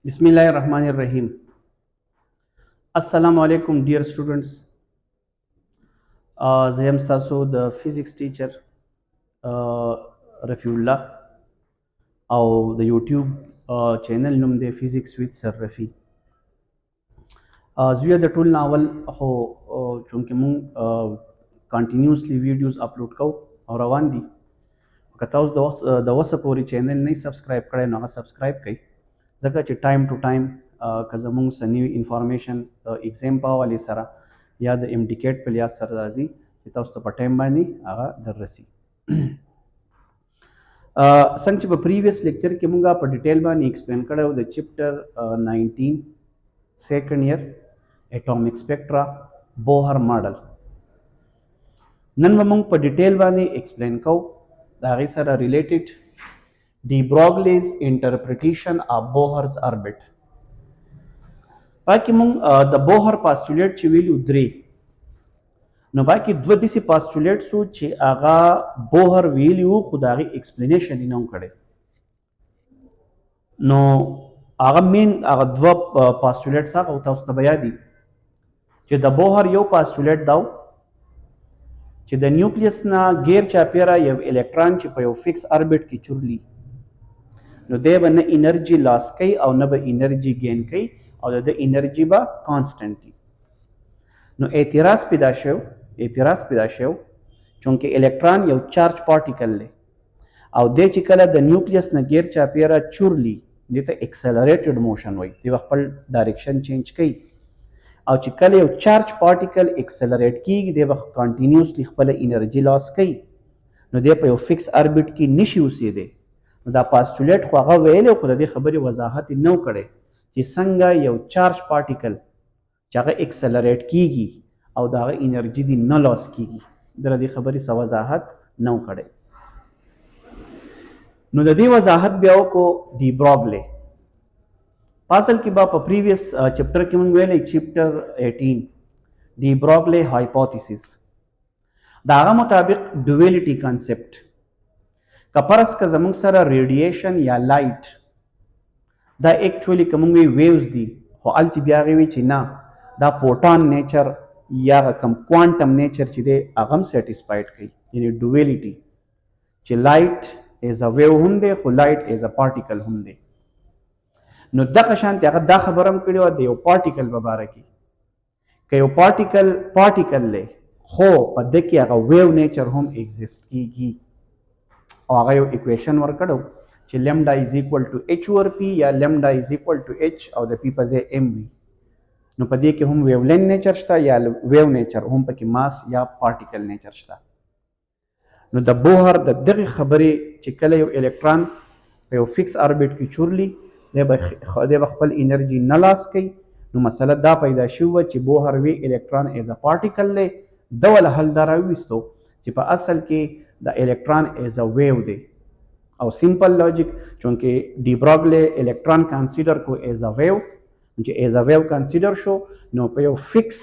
Bismillahirrahmanirrahim. Assalamu alaikum, dear students. زه یم ستاسو د فزیکس ټیچر رفیع الله او د یوټیوب چینل نوم دی فزیکس ویت سر رفیع. زه د ټول ناول خو چونکې مونږ کنټینیوسلی ویډیوز اپلوډ کوو او روان دي. که تاسو د وسه پورې چینل نه سبسکرایب کړی نو هغه سبسکرایب کړئ، ځکه چې ټایم ټو ټایم که زمونږ څه نیو انفارمیشن ایگزام په حوالې سره یا د امډیکیټ په لیاس سره راځي چې تاسو ته په ټایم باندې هغه در رسي. څنګه چې په پریویس لیکچر کې مونږ په ډیټیل باندې ایکسپلین کړی و د چپټر 19 سیکنډ ایئر اټومیک سپیکټرا بوهر ماډل. نن به مونږ په ډیټیل باندې ایکسپلین کوو د هغې سره ریلیټډ دی بروگلیز انټرپریټیشن اف بوهرز اربټ. باقي مونږ د بوهر پاسټولیټ چې ویلو درې، نو باقي دوه داسې پاسټولیټس وو چې هغه بوهر ویلي وو خو د هغې ایکسپلینیشن یې نه و کړی. نو هغه مین هغه دوه پاسټولیټس هغه تاسو ته به یاد دي چې د بوهر یو پاسټولیټ دا و چې د نیوکلیس نه غیر چاپیره یو الکترون چې په یو فکس اربټ کې چورلی نو دی به نه انرژي لاس کوي او نه به انرژي گین کوي او د انرژي به کانسټنټ وي. نو اعتراض پیدا شو چونکې الکترون یو چارج پارټیکل دی او دی چې کله د نیوکلیس نه غیر چاپیره چورلی دې ته اکسلریټډ موشن وایي، دی خپل ډایرکشن چینج کوي او چې کله یو چارج پارټیکل اکسلریټ کیږي دی به کنټینیوسلی خپل انرژي لاس کوي، نو دی په یو فکس اربټ کې نشي اوسېدی. نو دا پاسټولیټ خو هغه ویلی خو د دې خبرې وضاحت یې نه و کړی چې څنګه یو چارج پارټیکل چې هغه اکسلریټ کیږي او د هغه انرژي دی نه لاس کیږي، د دې خبرې څه وضاحت نه و کړی. نو د دې وضاحت بیا وکړو ډي بروګلی. اصل کې به په پریویس چپټر کې مونږ ویلی چپټر 18 ډي بروګلی هایپوتھیسس، د هغه مطابق ډویلټي کانسپټ که فرض که زمونږ سره ریډیشن یا لایټ دا ایکچولی که مونږ ویوز دي خو هلته بیا هغې وي چې نه دا پوټان نیچر یا کم کوانټم نیچر چې دی هغه هم سیټسفایډ کوي، یعنې ډویلټي چې لایټ ایز ا ویو هم دی خو لایټ ایز ا پارټیکل هم دی. نو دغه شانتې هغه دا خبره هم کړې وه د یو پارټیکل په باره کې، که یو پارټیکل دی خو په ده کې هغه ویو نیچر هم ایگزیسټ کیږي او هغه یو اکویشن ورکړی چې لیمډا از ایکول ټو ایچ اوور پی یا لیمډا از ایکول ټو ایچ او د پی په ځای ایم وي. نو په دې کې هم ویولین نیچر شته یا ویو نیچر هم پکې ماس یا پارټیکل نیچر شته. نو د بوهر د دغې خبرې چې کله یو الکترون په یو فکس اربټ کې چورلی دی به خپل انرژي نه لاس کوي. نو مسله دا پیدا شوه چې بوهر وی الکترون ایز ا پارټیکل دی، ده ول حل دا راویستو چې په اصل کې د الکترون ایز ا ویو دی او سمپل لاجیک چونکې ډي بروګلی الکترون کنسیډر کو ایز ا ویو، چې ایز ا ویو کنسیډر شو نو په یو فکس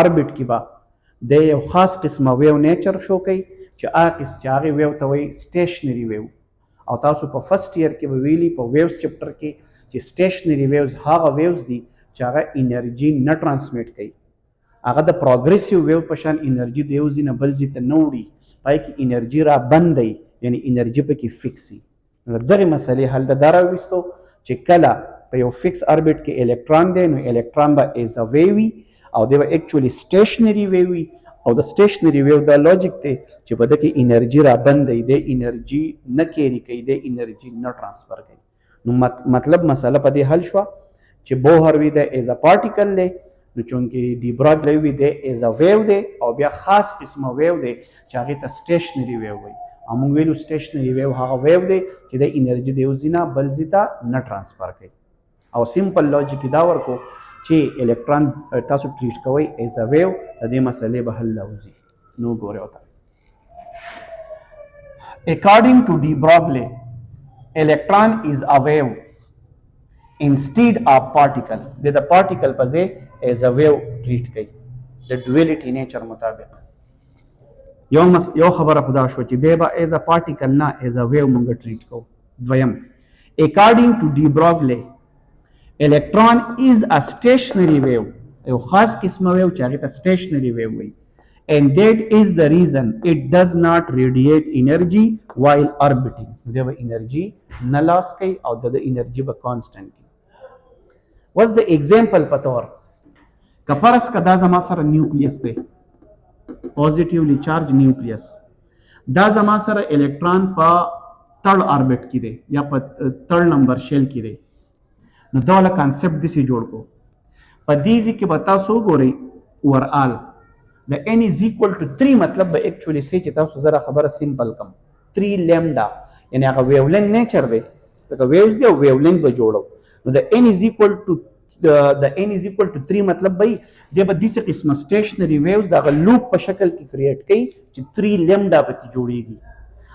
اربټ کې به د یو خاص قسمه ویو نیچر شو کوي چې هغې ویو ته وایي سټیشنري ویو. او تاسو په فرست ایئر کې به ویلي په ویوز چپټر کې چې سټیشنري ویوز هغه ویوز دي چې هغه انرژي نه ټرانسمیټ کوي، هغه د پروګریسیو ویو په شان انرژي د یو ځای نه بل ځای ته نه وړي، پای کې انرژي را بندوي یعنې انرژي پکې فکس وي. نو دغې مسلې حل د دا راویستو چې کله په یو فکس اربټ کې الکترون دی نو الکترون به ایز ا ویو وي او دی به ایکچولی سټیشنري ویو وي او د سټیشنري ویو دا لاجیک دی چې په ده کې انرژي را بندوي، دی انرژي نه کیری کوي، دی انرژي نه ټرانسفر کوي. نو مطلب مسله په دې حل شوه چې بوهر وی دی ایز ا پارټیکل دی، نو چونکې ډي بروګلی وی دی ایز ا ویو دی او بیا خاص قسمه ویو دی چې هغې ته سټیشنري ویو وایي. او موږ ویلو سټیشنري ویو هغه ویو دی چې د انرژي د یو ځای نه بل ځای ته نه ټرانسفر کوي. او سمپل لاجیک دا ورکو چې الکترون تاسو ټریټ کوئ ایز ا ویو، د دې مسلې به حل راوځي. نو ګورئ ورته according to de Broglie electron is a wave instead of particle. د پارټیکل په ځای ایز ا ویو ټریټ کوي د ډویلټي نیچر مطابق. یو خبره خدا شو چې دی به ایز ا پارټیکل نه ایز ا ویو مونږ ټریټ کوو. دویم according to de Broglie electron is a stationary wave یو خاص قسمه ویو چې هغه ته stationary wave وایي and that is the reason it does not radiate energy while orbiting دی به انرژي نه لاس کوي او د انرژي به کانسټنټ وي. what's the example په تور که فرض که دا زما سره نیوکلیس دی پوزیټیولی چارج نیوکلیس دا زما سره الکترون په تھرڈ آربٹ کې دی یا په تھرڈ نمبر شیل کې دی نو دا له کانسپټ داسې جوړ کو په دې ځای کې به تاسو وګورئ اوورآل د n is equal to 3 مطلب به اکچولی سي چې تاسو زره خبره سیمپل کم 3 لیمډا یعنی هغه ویولنګ نیچر دی لکه ویوز دی او ویولنګ به جوړو نو د n is equal to د n is equal to 3 مطلب به دی به داسې قسمه سټیشنری ویوز د هغه لوپ په شکل کې کریټ کوي چې 3 لیمډا پکې جوړیږي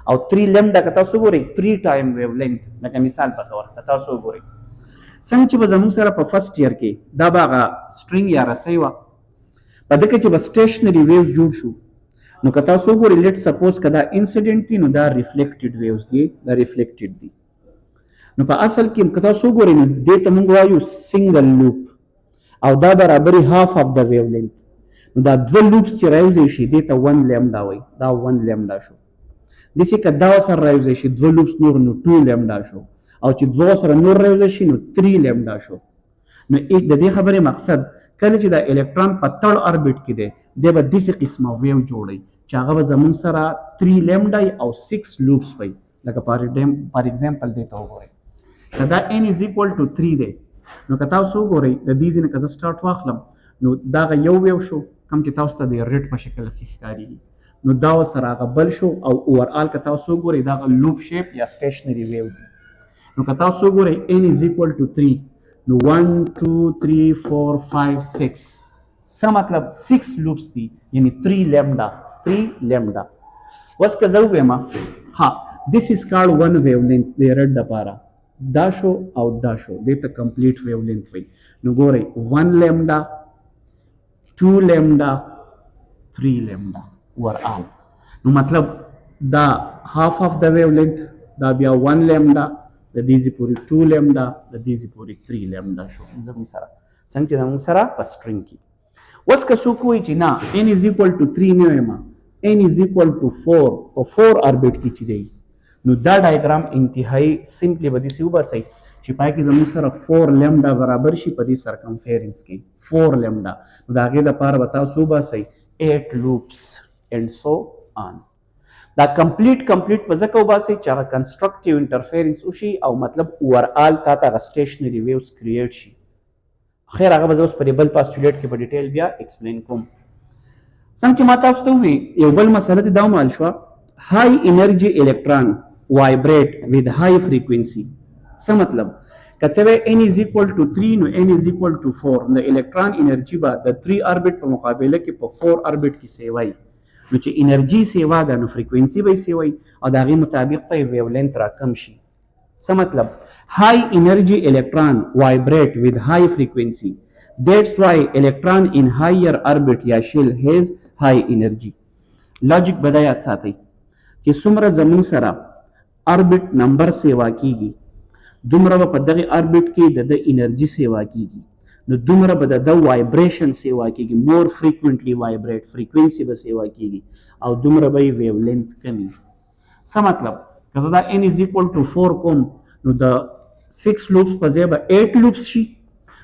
او 3 لیمډا که تاسو وګورئ 3 ټایم ویولنګ لکه مثال په تور که تاسو وګورئ څنګه چې به زموږ سره په فرست ایئر کې دا به هغه سټرینګ یا رسۍ وه په دې کې چې به سټیشنري ویوز جوړ شو نو که تاسو وګورئ لیټ سپوز که دا انسیډنټ دي نو دا ریفلیکټډ ویوز دي دا ریفلیکټډ دي نو په اصل کې که تاسو وګورئ نو دې ته موږ وایو سنګل لوپ او دا برابري هاف اف د ویو لینث نو دا دوه لوپس چې راوځي شي دې ته 1 لیمډا وایي دا 1 لیمډا شو داسې که دا سره راوځي شي دوه لوپس نور نو 2 لیمډا شو او چې دوه سره نور راوځي شي نو 3 لیمډا شو نو د دې خبرې مقصد کله چې دا الکترون په تھرډ آربټ کې دی دی به داسې قسمه ویو جوړوي چې هغه به زموږ سره 3 لیمډا او 6 لوپس وي لکه فار ایگزامپل دې ته وګورئ که دا n is equal to 3 دی نو که تاسو وګورئ د دې ځای نه که زه سټارټ واخلم نو دا هغه یو ویو شو کوم چې تاسو ته د ریډ په شکل کې ښکارېږي نو دا ورسره هغه بل شو او اوورآل که تاسو وګورئ دا هغه لوپ شیپ یا سټیشنري ویو دی نو که تاسو وګورئ n is equal to 3 نو 1 2 3 4 5 6 څه مطلب 6 لوپس دي یعنی 3 لیمډا اوس که زه ووایم ها this is called one wavelength د ریډ دپاره دا شو او دا شو دې ته کمپلیټ wavelength وایي نو ګورئ 1 لیمډا 2 لیمډا 3 لیمډا overall نو مطلب دا half of the wavelength دا بیا 1 لیمډا د دې ځای پورې 2 لیمډا د دې ځای پورې 3 لیمډا شو زموږ سره څنګه چې زموږ سره په سټرینګ کې اوس که څوک وایي چې نه n is equal to 3 نه وایم n is equal to 4 په 4 آربټ کې چې دی نو دا ډایګرام انتهایی سمپلی به داسې وباسئ چې پای کې زموږ سره 4 لیمډا برابر شي په دې سرکمفیرنس کې 4 لیمډا نو د هغې دپاره به تاسو وباسئ 8 لوپس and so on دا کمپلیټ په ځکه وباسئ چې هغه کنسټرکټیو انټرفیرنس وشي او مطلب اوورآل تا ته هغه سټیشنري ویوز کریټ شي خیر هغه به زه اوس په دې بل پاسټولیټ کې په ډیټیل بیا ایکسپلین کوم څنګه چې ما تاسو ته وویل یو بل مسله دې دا ومال شوه های انرژي الکترون وایبریټ with high frequency څه مطلب که ته وایې n is equal to 3 نو n is equal to 4 نو الکترون انرژي به د 3 آربټ په مقابله کې په 4 آربټ کې سیوای نو چې انرژي سیوا ده نو فریکوینسي به سیوای او د هغې مطابق به ویو لینث راکم شي څه مطلب high energy electron vibrate with high frequency that's why electron in higher orbit یا shell has high energy لوجیک به دا یاد ساتئ چې څومره زموږ سره آربټ نمبر سیوا کیږي دومره به په دغه آربټ کې د انرژي سیوا کیږي نو دومره به د وایبریشن سیوا کیږي مور فریکوینټلی وایبریټ فریکوینسي به سیوا کیږي او دومره به ویو لینث کمی څه مطلب که زه دا n is equal to 4 کوم نو د 6 لوپس په ځای به 8 لوپس شي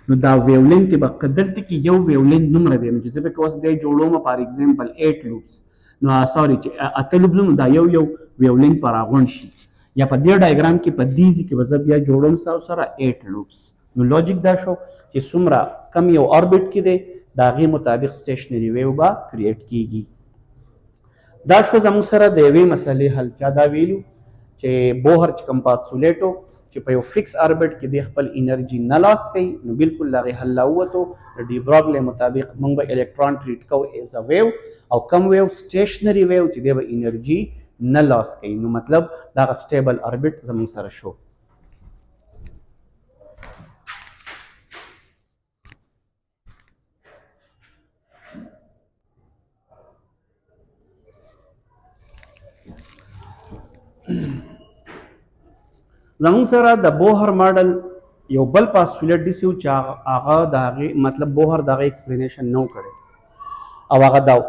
نو دا ویو لینث به که دلته کې یو ویو لینث دومره دی نو چې زه پکې اوس دی جوړوم فار ایگزامپل 8 لوپس نو سوري چې اته لوپس نو دا یو ویو لینث به راغونډ شي یا په دې ډایګرام کې په دې ځای کې به زه بیا جوړوم ستاسو سره 8 لوپس نو لوجیک دا شو چې څومره کم یو آربټ کې دی د هغې مطابق سټیشنري ویو به کریټ کیږي دا شو زموږ سره د یوې مسلې حل چا دا ویلو چې بوهر چې کوم پاسټولیټ و چې په یو فکس آربټ کې دی خپل انرژي نه لاس کوي نو بالکل د هغې حل راووتو د ډي براګلي مطابق موږ به الکترون ټریټ کوو ایز ا ویو او کم ویو سټیشنري ویو چې دی به انرژي نه لاس کوي نو مطلب دا هغه سټیبل آربټ زموږ سره شو زموږ سره د بوهر ماډل یو بل پاسټولیټ داسې و چې هغه د هغې مطلب بوهر د هغې ایکسپلینیشن نه و کړی او هغه دا و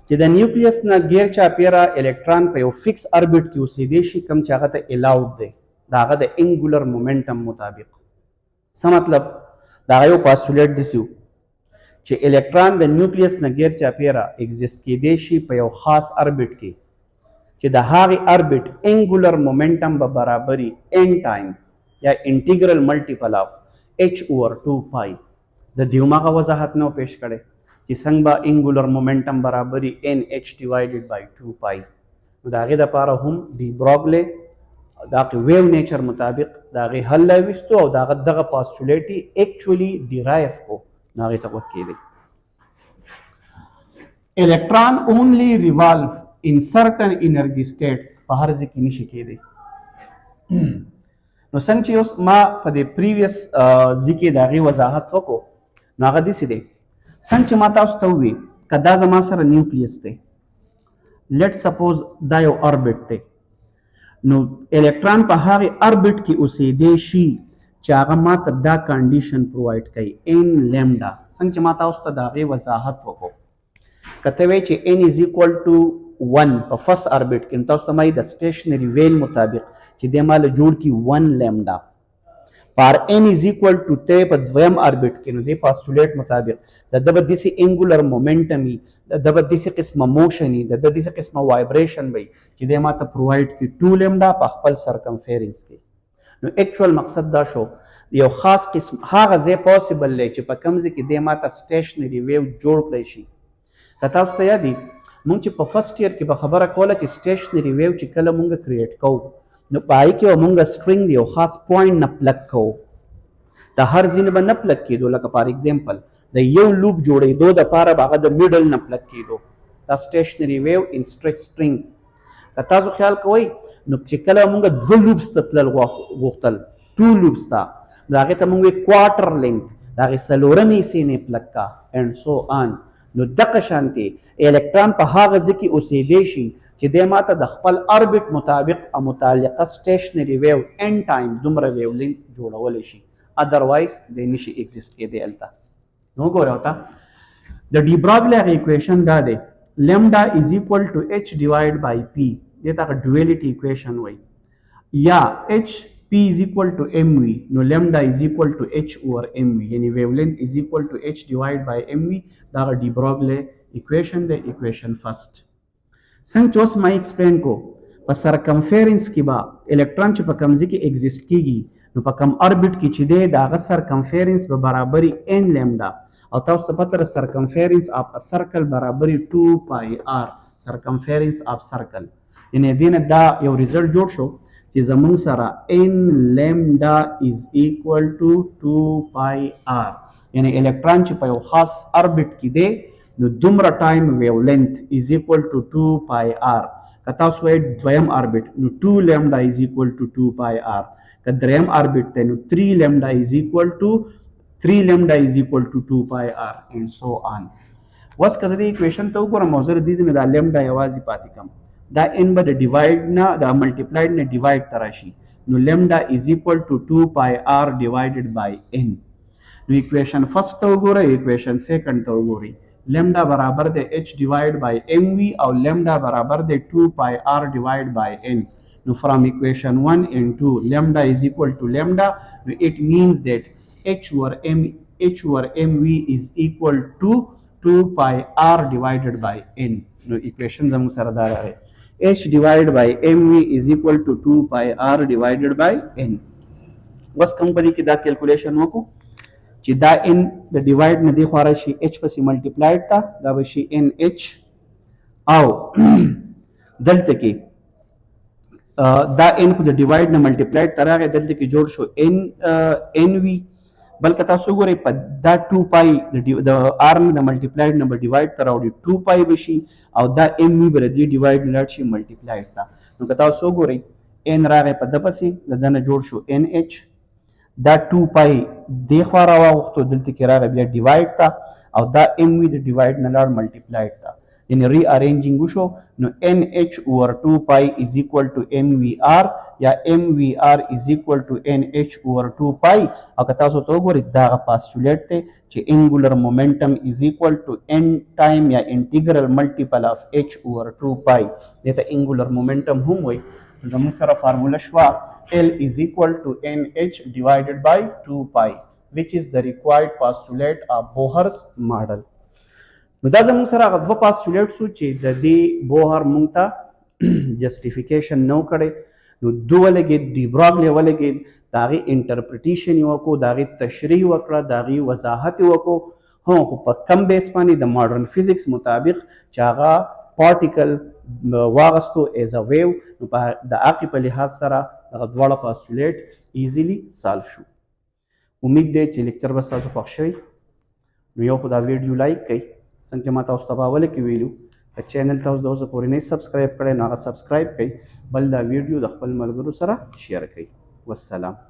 چې د نیوکلیس نه غیر چاپیره الکترون په یو فکس اربټ کې اوسېدی شي کوم چې هغه ته الاؤډ دی د هغه د انګولر مومنټم مطابق. څه مطلب؟ د هغه یو پاسټولیټ داسې و چې الکترون د نیوکلیس نه غیر چاپیره اگزیسټ کېدی شي په یو خاص اربټ کې چې د هغې اربټ انګولر مومنټم به برابري n ټایم یا انټیګرل ملټیپل اف h اوور 2 پای. د دې هماغه وضاحت نه پیش کړی چې څنګه به انګولر مومنټم برابري NH ډیوایډډ بای 2 پای. نو د هغې دپاره هم ډي براګلي د هغې ویو نیچر مطابق د هغې حل راویستو او د هغه دغه پاسټولیټ یې ایکچولي ډیرایو کو نو هغې ته غوږ کېدی. الکترون اونلی ریوالو in certain energy states په هر ځای کې نشي کېدی. نو څنګه چې اوس ما په دې پریویس ځای کې د هغې وضاحت وکړو نو هغه داسې دی څنګه چې ما تاسو ته وویل که دا زما سره نیوکلیس دی لیټ سپوز دا یو اربټ دی نو الکترون په هغې اربټ کې اوسېدی شي چې هغه ما ته دا کنډیشن پرووایډ کوي n لیمډا. څنګه چې ما تاسو ته د هغې وضاحت وکړو که ته وایې چې n is equal to 1 په فرست اربټ کې نو تاسو ته ما د سټیشنري ویل مطابق چې دی ما له جوړ کړي 1 لیمډا پر n is equal to ته په دویم اربټ کې نو دې پاسټولیټ مطابق د ده به داسې انګولر مومنټم وي د ده به داسې قسمه موشن وي د ده داسې قسمه وایبریشن وي چې دی ما ته پرووایډ کړي 2 لیمډا په خپل سرکمفیرنس کې. نو ایکچوال مقصد دا شو یو خاص قسم هغه ځای پاسبل دی چې په کوم ځای کې دی ما ته سټیشنري ویو جوړ کړی شي. که تاسو ته یاد وي مونږ چې په فرست ایئر کې به خبره کوله چې سټیشنري ویو چې کله مونږ کریټ کوو نو په هغې کې به مونږ سټرنګ د یو خاص پوینټ نه پلک کوو د هر ځینې به نه پلک کېدو لکه فار ایگزامپل د یو لوپ جوړېدو دپاره به هغه د میډل نه پلک کېدو دا سټیشنري ویو ان سټرنګ. که تاسو خیال کوئ نو چې کله مونږ 2 لوپس ته تلل غوښتل 2 لوپس ته نو هغې ته مونږ وایي کوارټر لینګथ د هغې څلورمې حصې نه یې پلک کا اینډ سو آن. نو دغه شانتې الکترون په هغه ځای کې اوسېدی شي چې دی ما ته د خپل اربټ مطابق متعلقه سټیشنري ویو ان ټایم دومره ویو لینګ جوړولی شي ادروایز دی نشي ایگزیسټ کېدی هلته. نو ګورئ ورته د ډي براګلي هغه ایکویشن دا دی لیمډا از ایکول ټو h ډیوایډ بای پی دې ته هغه ډویلټي ایکویشن وایي یا h P is equal to mv نو lambda is equal to h over mv یعنی wavelength is equal to h divided by mv دا ډي براګلي equation دی equation first. څنګه چې اوس ما ایکسپلین کو په سرکمفیرنس کې به الکترون چې په کوم ځای کې ایگزیسټ کېږي نو په کوم اربټ کې چې دی د هغه سرکمفیرنس به برابري n لیمډا او تاسو ته پته ده سرکمفیرنس اف ا سرکل برابري 2 پای r سرکمفیرنس اف سرکل یعنی دې نه دا یو ریزلټ جوړ شو چې زمونږ سره n لیمډا از ایکول ټو 2 پای r یعنی الکترون چې په یو خاص اربټ کې دی نو دومره ټایم ویولنت از ایکول ټو 2 پای r. که تاسو وایئ دویم اربټ نو 2 لیمډا از ایکول ټو 2 پای r. که دریم اربټ دی نو 3 لیمډا از ایکول ټو 2 پای r and so on. اوس که زه دې ایکویشن ته وګورم او زه د دې ځای نه دا لیمډا یوازې پاتې کړم دا n به د ډیوایډ نه د ملټیپلایډ نه ډیوایډ ته راشي نو لیمډا از ایکول ټو 2 پای r ډیوایډډ بای n. نو ایکویشن فرست ته وګورئ ایکویشن سیکنډ ته وګورئ لیمډا برابر دی h ډیوایډ بای mv او لیمډا برابر دی 2 پای r ډیوایډ بای n. نو فرام ایکویشن 1 and 2 لیمډا از ایکول ټو لیمډا نو اٹ مینز دیٹ h over mv is equal to 2 pi r divided by n. نو ایکویشن زموږ سره دا راغی h divided by mv is equal to 2 pi r divided by n. بس کوم په دې کې دا کیلکولیشن وکړو چې دا n د ډیوایډ نه دی خو راشي h پسې ملټیپلایډ ته دا به شي nh او دلته کې دا n خو د ډیوایډ نه ملټیپلایډ ته راغی دلته کې جوړ شو nv بلکې تاسو وګورئ په دا 2 پای د r نه د ملټیپلایډ نه به ډیوایډ ته راوړي 2 پای به شي او دا m به د دې ډیوایډ نه لاړ شي ملټیپلایډ ته. نو که تاسو وګورئ n راغی په ده پسې د ده نه جوړ شو nh دا 2 پای دې خوا راواوښتو دلته کې راغی بیا ډیوایډ ته او دا m د ډیوایډ نه لاړ ملټیپلایډ ته یعنی ری ارینجینګ وشو نو ان ایچ اوور 2 پای از ایکوال ټو ام وی آر یا ام وی آر از ایکوال ټو ان ایچ اوور 2 پای او که تاسو ته وګورئ دا پاسټولیټ دی چې انګولر مومنټم از ایکوال ټو ان ټایم یا انټیګرل ملټیپل اف ایچ اوور 2 پای دې ته انګولر مومنټم هم وایي. زموږ سره فارموله شوه L is equal to NH divided by 2 pi which is the required postulate of Bohr's model. نو دا زموږ سره هغه دوه پاسټولیټس وو چې د دې بوهر موږ ته جسټیفیکیشن نو کړی نو دو ولګېد ډي براګلي ولګېد د هغې انټرپریټیشن یې وکړو د هغې تشریح وکړه د هغې وضاحت یې وکړو خو په کم بیس باندې د ماډرن فزیکس مطابق چې هغه پارټیکل واغستو ایز ا ویو نو د هغې په لحاظ سره دغه دواړه پاسټولیټ ایزیلی سالو شو. امید دی چې لیکچر به ستاسو خوښ شوی نو یو خو دا ویډیو لایک کړئ څنګه چې ما تاسو ته په اوله کې ویلو که چینل تاسو د اوسه پورې نه سبسکرایب کړی نو هغه سبسکرایب کړئ بل دا ویډیو د خپل ملګرو سره شیر کړئ. والسلام.